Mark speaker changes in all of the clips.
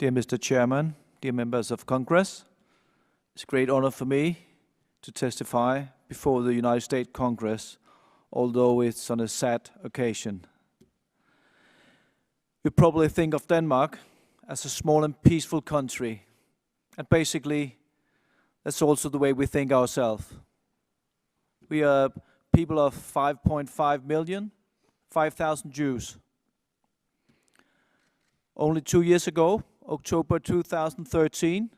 Speaker 1: Dear Mr. Chairman, dear members of Congress, it's a great honor for me to testify before the United States Congress, although it's on a sad occasion. You probably think of Denmark as a small and peaceful country, and basically that's also the way we think ourselves. We are people of 5.5 million, 5,000 Jews. Only 2 years ago, October 2013,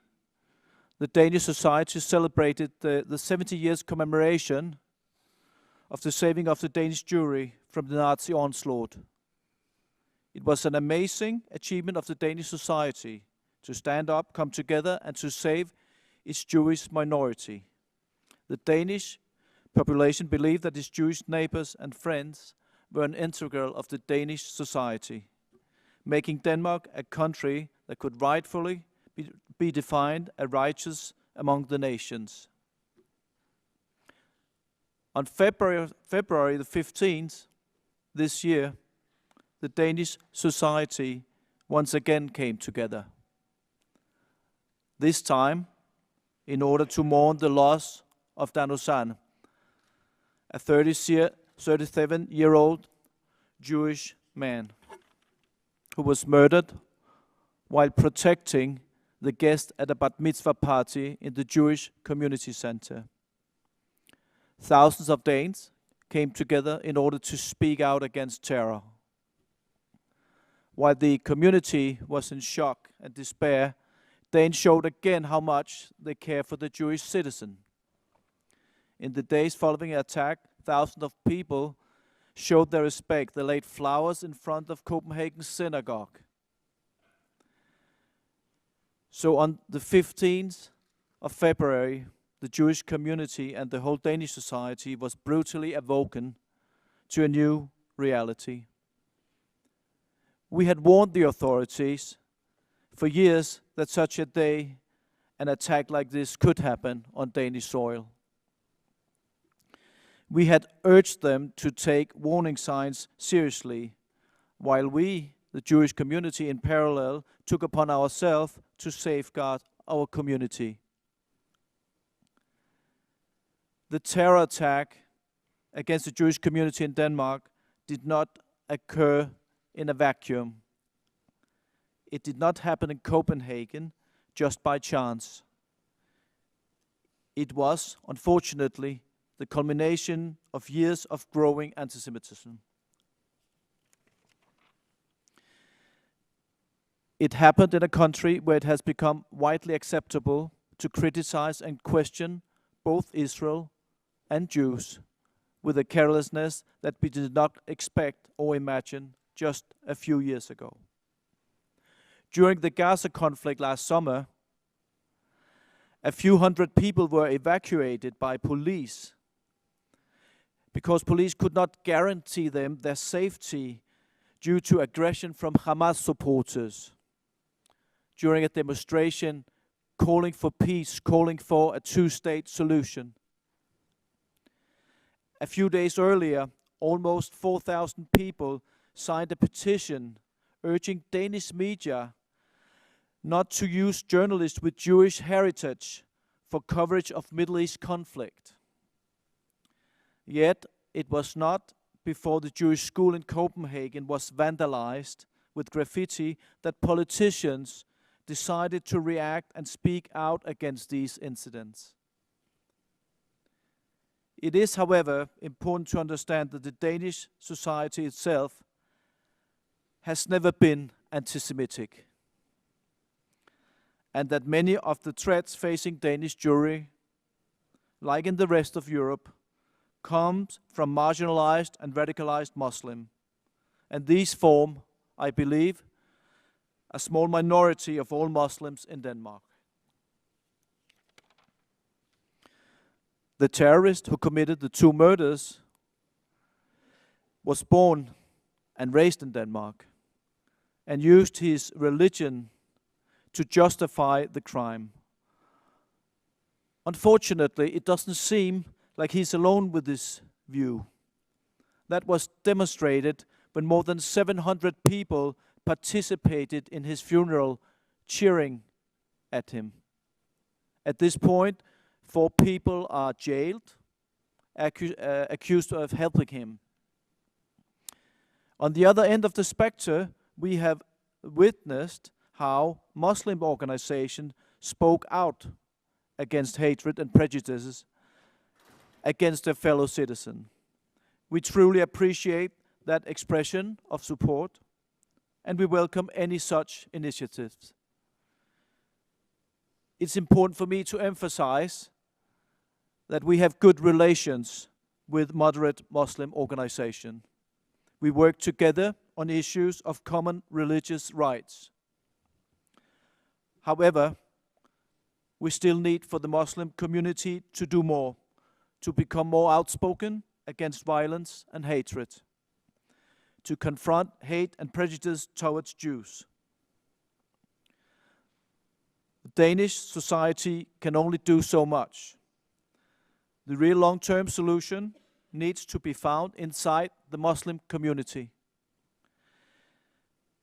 Speaker 1: the Danish society celebrated the 70 years commemoration of the saving of the Danish Jewry from the Nazi onslaught. It was an amazing achievement of the Danish society to stand up, come together, and to save its Jewish minority. The Danish population believed that its Jewish neighbors and friends were an integral of the Danish society, making Denmark a country that could rightfully be defined as righteous among the nations. On February the 15th this year, the Danish society once again came together. This time, in order to mourn the loss of Dan Uzan, a 37-year-old Jewish man who was murdered while protecting the guest at a bat mitzvah party in the Jewish community center. Thousands of Danes came together in order to speak out against terror. While the community was in shock and despair, Danes showed again how much they care for the Jewish citizen. In the days following the attack, thousands of people showed their respect. They laid flowers in front of Copenhagen's synagogue. So on the 15th of February, the Jewish community and the whole Danish society was brutally awoken to a new reality. We had warned the authorities for years that such a day, an attack like this could happen on Danish soil. We had urged them to take warning signs seriously, while we, the Jewish community in parallel, took upon ourselves to safeguard our community. The terror attack against the Jewish community in Denmark did not occur in a vacuum. It did not happen in Copenhagen just by chance. It was, unfortunately, the culmination of years of growing anti-Semitism. It happened in a country where it has become widely acceptable to criticize and question both Israel and Jews with a carelessness that we did not expect or imagine just a few years ago. During the Gaza conflict last summer, a few hundred people were evacuated by police because police could not guarantee them their safety due to aggression from Hamas supporters during a demonstration calling for peace, calling for a two-state solution. A few days earlier, almost 4,000 people signed a petition urging Danish media not to use journalists with Jewish heritage for coverage of Middle East conflict. Yet, it was not before the Jewish school in Copenhagen was vandalized with graffiti that politicians decided to react and speak out against these incidents. It is, however, important to understand that the Danish society itself has never been anti-Semitic, and that many of the threats facing Danish Jewry, like in the rest of Europe, comes from marginalized and radicalized Muslims. And these form, I believe, a small minority of all Muslims in Denmark. The terrorist who committed the two murders was born and raised in Denmark and used his religion to justify the crime. Unfortunately, it doesn't seem like he's alone with this view. That was demonstrated when more than 700 people participated in his funeral cheering at him. At this point, 4 people are jailed, accused of helping him. On the other end of the spectrum, we have witnessed how Muslim organizations spoke out against hatred and prejudices against their fellow citizen. We truly appreciate that expression of support, and we welcome any such initiatives. It's important for me to emphasize that we have good relations with moderate Muslim organizations. We work together on issues of common religious rights. However, we still need for the Muslim community to do more, to become more outspoken against violence and hatred, to confront hate and prejudice towards Jews. The Danish society can only do so much. The real long-term solution needs to be found inside the Muslim community.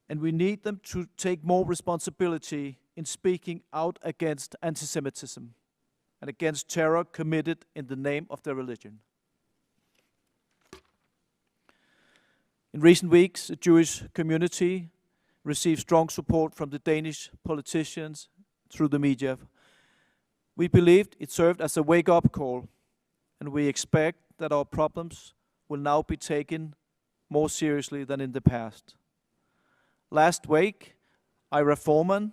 Speaker 1: And we need them to take more responsibility in speaking out against anti-Semitism and against terror committed in the name of their religion. In recent weeks, the Jewish community received strong support from the Danish politicians through the media. We believed it served as a wake-up call, and we expect that our problems will now be taken more seriously than in the past. Last week, Ira Forman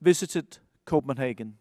Speaker 1: visited Copenhagen.